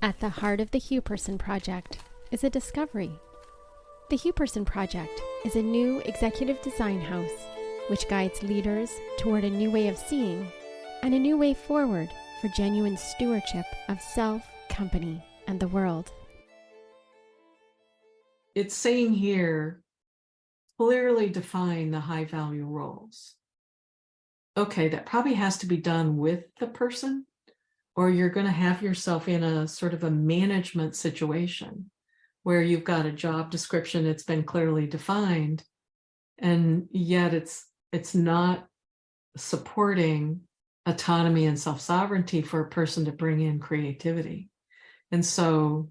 At the heart of the Huberson Project is a discovery. The Huberson Project is a new executive design house which guides leaders toward a new way of seeing and a new way forward for genuine stewardship of self, company, and the world. It's saying here, clearly define the high value roles. Okay, that probably has to be done with the person, or you're going to have yourself in a sort of a management situation where you've got a job description, it's been clearly defined, and yet it's not supporting autonomy and self-sovereignty for a person to bring in creativity. And so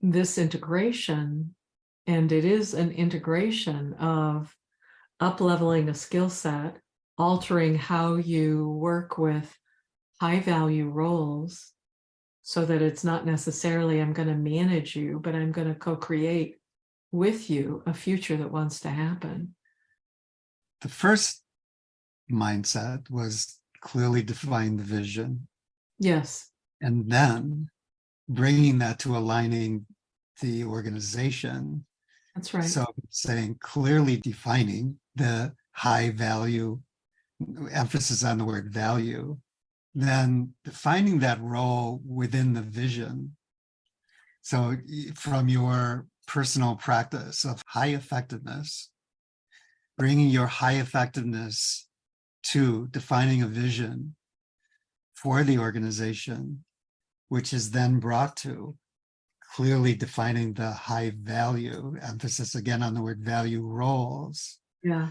this integration, and it is an integration of up-leveling a skill set, altering how you work with high value roles so that it's not necessarily I'm going to manage you, but I'm going to co-create with you a future that wants to happen. The first mindset was clearly define the vision. Yes. And then bringing that to aligning the organization. That's right. So saying clearly defining the high value, emphasis on the word value, then defining that role within the vision. So from your personal practice of high effectiveness, bringing your high effectiveness to defining a vision for the organization, which is then brought to clearly defining the high value, emphasis again on the word value roles. Yeah.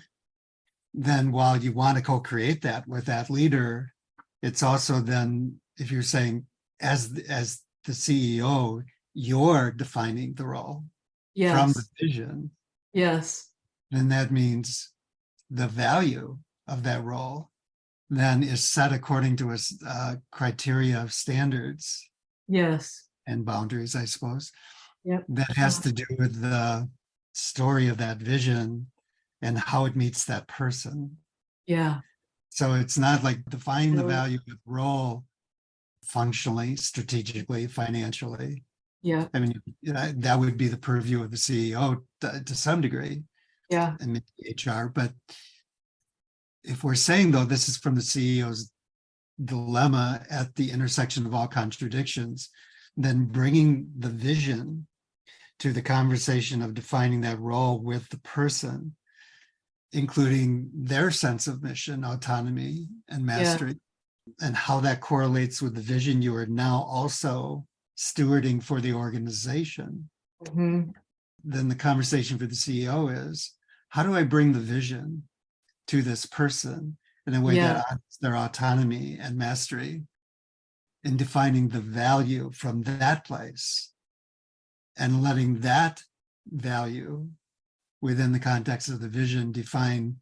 Then while you want to co-create that with that leader, it's also then, if you're saying as the CEO, you're defining the role from the vision. Yes. Then that means the value of that role then is set according to a criteria of standards. Yes. And boundaries, I suppose. Yep. That has to do with the story of that vision and how it meets that person. Yeah. So it's not like defining the value of the role functionally, strategically, financially. Yeah. I mean, that would be the purview of the CEO to some degree. Yeah. And maybe HR. But if we're saying, though, this is from the CEO's dilemma at the intersection of all contradictions, then bringing the vision to the conversation of defining that role with the person, including their sense of mission, autonomy, and mastery, and how that correlates with the vision you are now also stewarding for the organization. Mm-hmm. Then the conversation for the CEO is, how do I bring the vision to this person in a way that honors their autonomy and mastery, in defining the value from that place and letting that value within the context of the vision define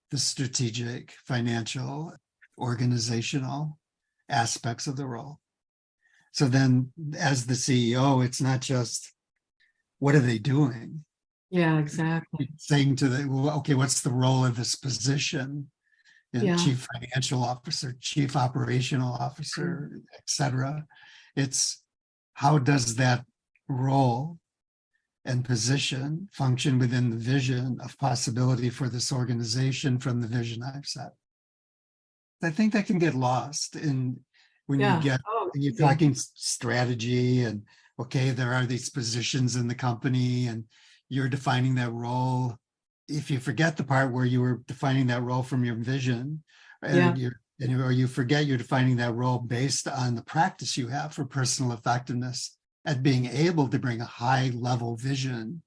the strategic, financial, organizational aspects of the role. So then as the CEO, it's not just what are they doing? Yeah, exactly. It's saying to okay, what's the role of this position? Chief financial officer, chief operational officer, et cetera. It's how does that role and position function within the vision of possibility for this organization from the vision I've set. I think that can get lost in when you're talking strategy and okay, there are these positions in the company and you're defining that role. If you forget the part where you were defining that role from your vision, or you forget you're defining that role based on the practice you have for personal effectiveness at being able to bring a high level vision,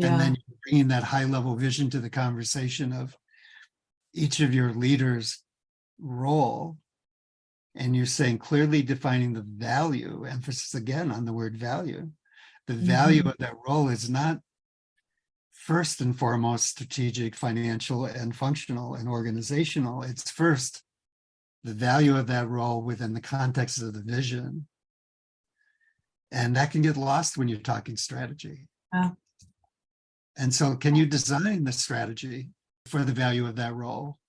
and then you're bringing that high level vision to the conversation of each of your leaders' role, and you're saying clearly defining the value, emphasis again on the word value. The value of that role is not first and foremost strategic, financial, and functional and organizational. It's first the value of that role within the context of the vision. And that can get lost when you're talking strategy. And so can you design the strategy for the value of that role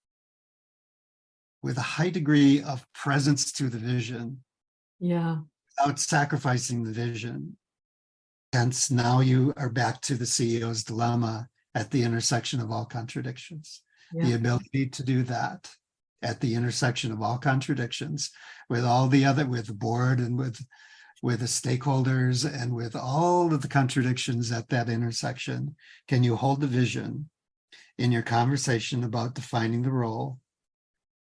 with a high degree of presence to the vision without sacrificing the vision. Hence, now you are back to the CEO's dilemma at the intersection of all contradictions. The Yeah. ability to do that at the intersection of all contradictions with all the other, with the board and with the stakeholders and with all of the contradictions at that intersection. Can you hold the vision in your conversation about defining the role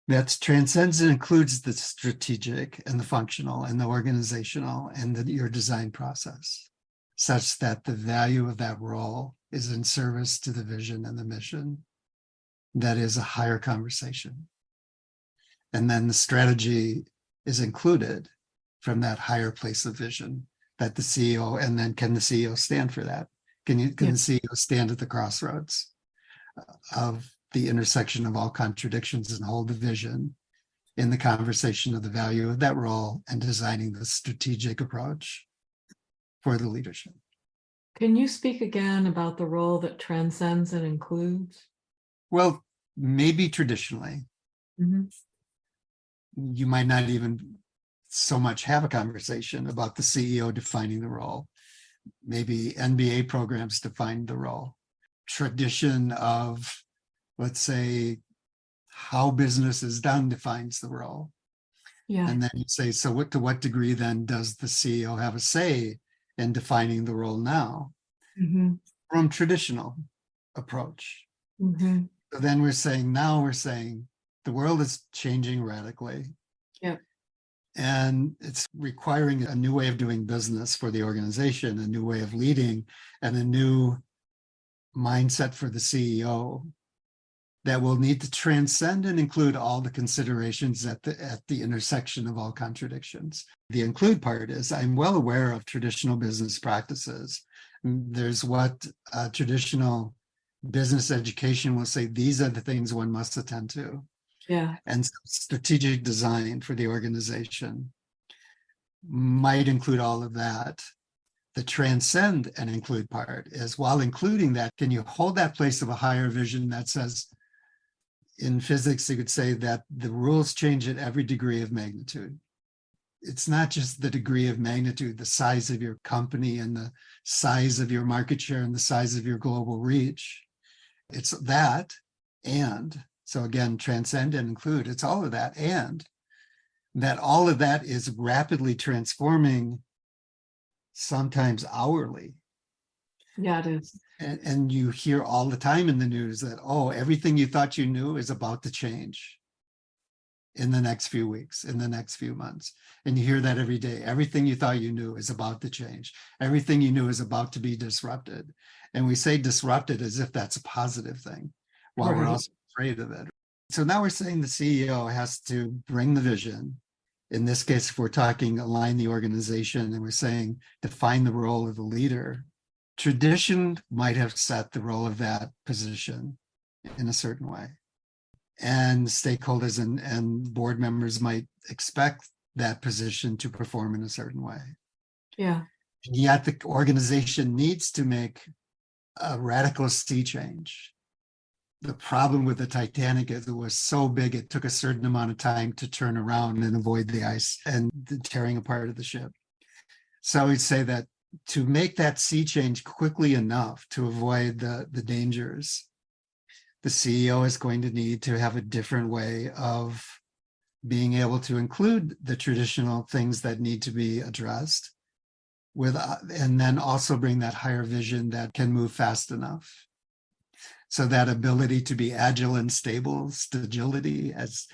that transcends and includes the strategic and the functional and the organizational and your design process, such that the value of that role is in service to the vision and the mission that is a higher conversation. And then the strategy is included from that higher place of vision that the CEO, and then can the CEO stand for that? Can the CEO stand at the crossroads of the intersection of all contradictions and hold the vision in the conversation of the value of that role and designing the strategic approach for the leadership? Can you speak again about the role that transcends and includes? Well, maybe traditionally, you might not even so much have a conversation about the CEO defining the role. Maybe NBA programs define the role. Tradition of, let's say, how business is done defines the role. Yeah. And then you say, so to what degree then does the CEO have a say in defining the role now? From traditional approach. So then we're saying the world is changing radically. Yep. And it's requiring a new way of doing business for the organization, a new way of leading, and a new mindset for the CEO that will need to transcend and include all the considerations at the intersection of all contradictions. The include part is, I'm well aware of traditional business practices. There's what traditional business education will say, these are the things one must attend to. Yeah. And strategic design for the organization might include all of that. The transcend and include part is, while including that, can you hold that place of a higher vision that says, in physics, you could say that the rules change at every degree of magnitude. It's not just the degree of magnitude, the size of your company and the size of your market share and the size of your global reach. It's that, and so again, transcend and include, it's all of that, and that all of that is rapidly transforming, sometimes hourly. Yeah, it is. And you hear all the time in the news that, oh, everything you thought you knew is about to change in the next few weeks, in the next few months. And you hear that every day. Everything you thought you knew is about to change. Everything you knew is about to be disrupted. And we say disrupted as if that's a positive thing, while we're also afraid of it. So now we're saying the CEO has to bring the vision. In this case, if we're talking align the organization, and we're saying define the role of the leader, tradition might have set the role of that position in a certain way. And stakeholders and board members might expect that position to perform in a certain way. Yeah. And yet the organization needs to make a radical sea change. The problem with the Titanic is it was so big, it took a certain amount of time to turn around and avoid the ice and the tearing apart of the ship. So we'd say that to make that sea change quickly enough to avoid the dangers, the CEO is going to need to have a different way of being able to include the traditional things that need to be addressed with, and then also bring that higher vision that can move fast enough. So that ability to be agile and stable, stagility, as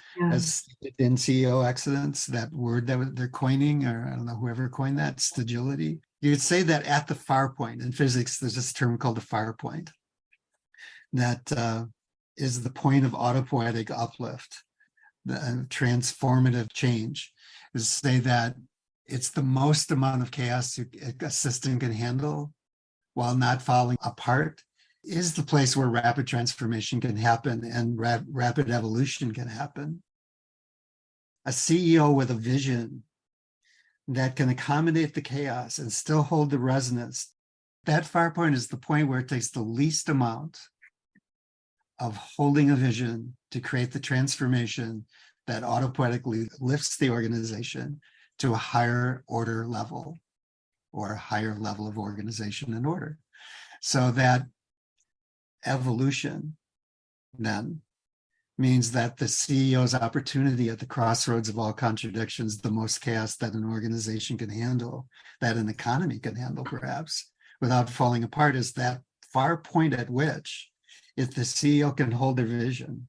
in CEO excellence, that word that they're coining, or I don't know, whoever coined that, stagility. You could say that at the far point. In physics, there's this term called the far point. That is the point of autopoietic uplift, the transformative change, is to say that it's the most amount of chaos a system can handle while not falling apart, is the place where rapid transformation can happen and rapid evolution can happen. A CEO with a vision that can accommodate the chaos and still hold the resonance, that far point is the point where it takes the least amount of holding a vision to create the transformation that autopoietically lifts the organization to a higher order level or a higher level of organization and order. So that evolution then means that the CEO's opportunity at the crossroads of all contradictions, the most chaos that an organization can handle, that an economy can handle perhaps, without falling apart, is that far point at which, if the CEO can hold their vision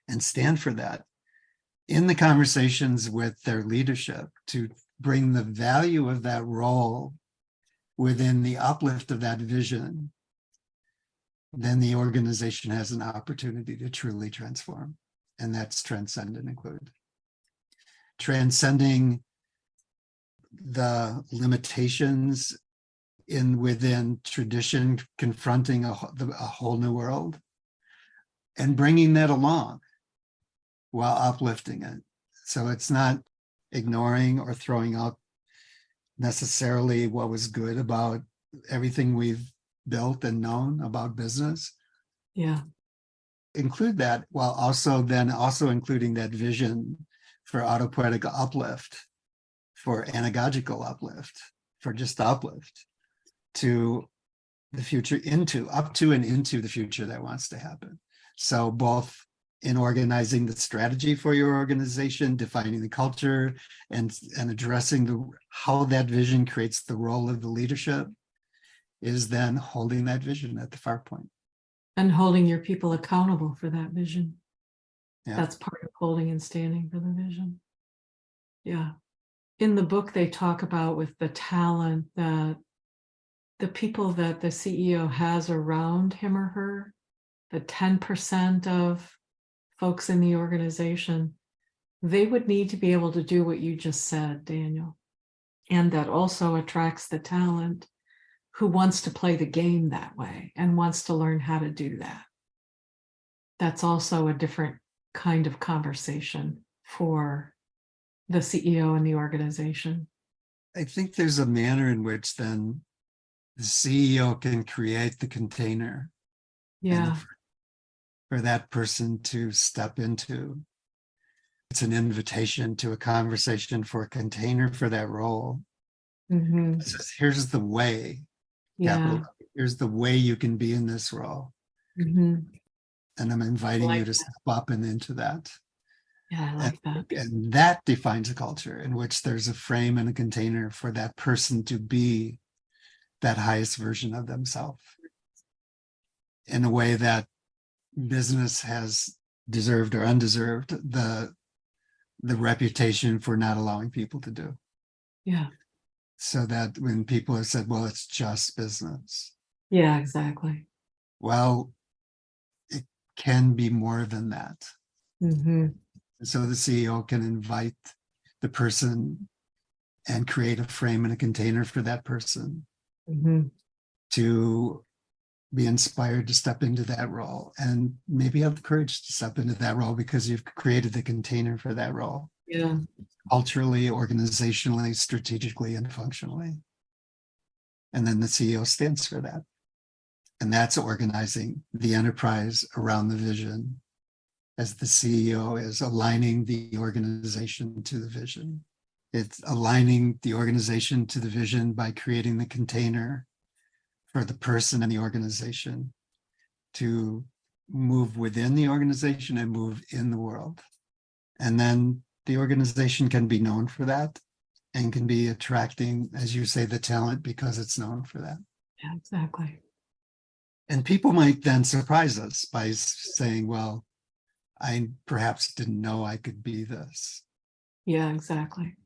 and stand for that in the conversations with their leadership to bring the value of that role within the uplift of that vision, then the organization has an opportunity to truly transform. And that's transcend and include. Transcending the limitations within tradition, confronting a whole new world, and bringing that along while uplifting it. So it's not ignoring or throwing out necessarily what was good about everything we've built and known about business. Yeah. Include that while also including that vision for autopoietic uplift, for anagogical uplift, for just uplift to the future, up to and into the future that wants to happen. So both in organizing the strategy for your organization, defining the culture, and addressing how that vision creates the role of the leadership, is then holding that vision at the far point. And holding your people accountable for that vision. Yeah. That's part of holding and standing for the vision. Yeah. In the book, they talk about with the talent that the people that the CEO has around him or her, the 10% of folks in the organization, they would need to be able to do what you just said, Daniel. And that also attracts the talent who wants to play the game that way and wants to learn how to do that. That's also a different kind of conversation for the CEO and the organization. I think there's a manner in which then the CEO can create the container Yeah. for that person to step into. It's an invitation to a conversation for a container for that role. Mm-hmm. It says, here's the way. Yeah. Here's the way you can be in this role. Mm-hmm. And I'm inviting you to that. step up and into that. Yeah, I like that. And that defines a culture in which there's a frame and a container for that person to be that highest version of themselves in a way that business has deserved or undeserved the reputation for not allowing people to do. Yeah. So that when people have said, well, it's just business. Yeah, exactly. Well, it can be more than that. Mm-hmm. And so the CEO can invite the person and create a frame and a container for that person Mm-hmm. to be inspired to step into that role and maybe have the courage to step into that role because you've created the container for that role. Yeah. Culturally, organizationally, strategically, and functionally. And then the CEO stands for that. And that's organizing the enterprise around the vision as the CEO is aligning the organization to the vision. It's aligning the organization to the vision by creating the container for the person and the organization to move within the organization and move in the world. And then the organization can be known for that and can be attracting, as you say, the talent because it's known for that. Yeah, exactly. And people might then surprise us by saying, well, I perhaps didn't know I could be this. Yeah, exactly.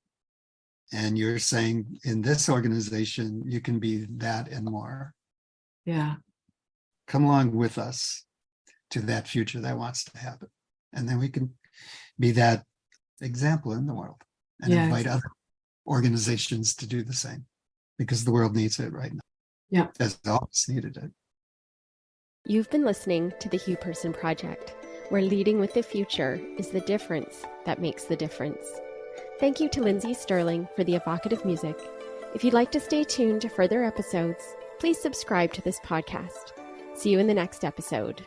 And you're saying in this organization, you can be that and more. Yeah. Come along with us to that future that wants to happen. And then we can be that example in the world and invite other organizations to do the same because the world needs it right now. Yeah. As it always needed it. You've been listening to the Hugh Person Project, where leading with the future is the difference that makes the difference. Thank you to Lindsay Sterling for the evocative music. If you'd like to stay tuned to further episodes, please subscribe to this podcast. See you in the next episode.